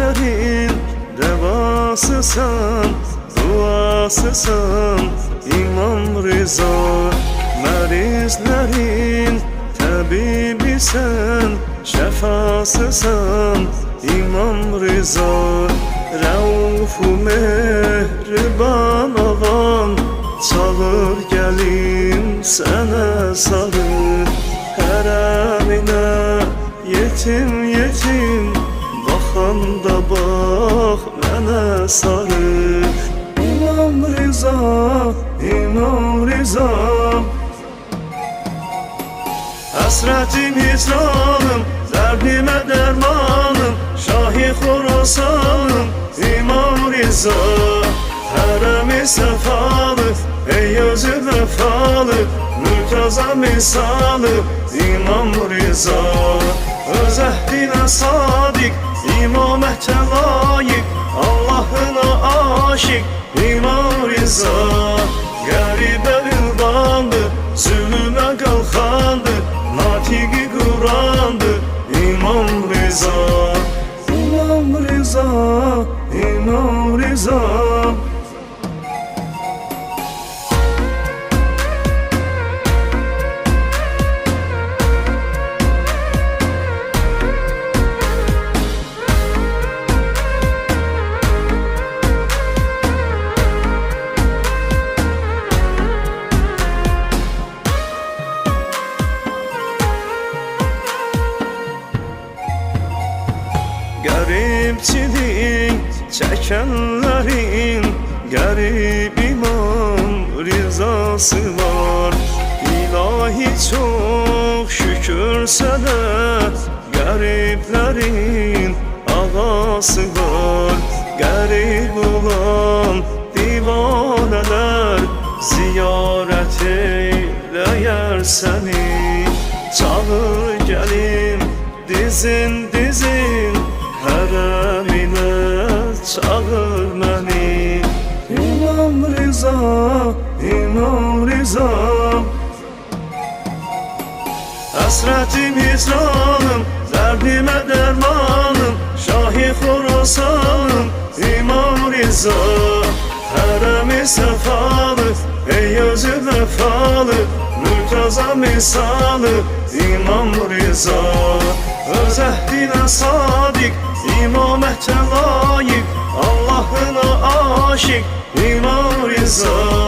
dertlerin devasısan, duasısan İmam Rıza. Merizlerin tabibisan, şefasısan İmam Rıza. Rauf-u mehriban ağam, çağır gelin sana sarır. Hərəminə yetim yetim, baxan da bax mənə sarı. İmam Rıza, İmam Rıza. Həsrətim hicranım, dərdimə dərmanım, Şahi Xorasanım İmam Rıza. Hərəmi səfalı, ey özü vəfalı, Mürtəza misalı İmam Rıza. Öz əhdinə sadiq, imamətə layiq, Allahına aşiq İmam Rıza. Qəribə ünvandı, zülmə qalxandı, Natiqi Qurandı İmam Rıza. İmam Rıza, İmam Rıza. Garipçilik çekenlerin garip İmam Rızası var. İlahi çok şükür sana, gariplerin ağası var. Garip olan divaneler ziyaret eyleyer seni. Çağır gelim dizin dizin, hərəminə çağır məni. İmam Rıza, İmam Rıza. Həsrətim hicranım, dərdimə dərmanım, Şahi Xorasanım İmam Rıza. Hərəmi səfalı, ey özü vəfalı, Mürtəza misalı İmam Rıza. Öz əhdinə sadiq, imamətə layiq, Allahına aşiq İmam Rıza.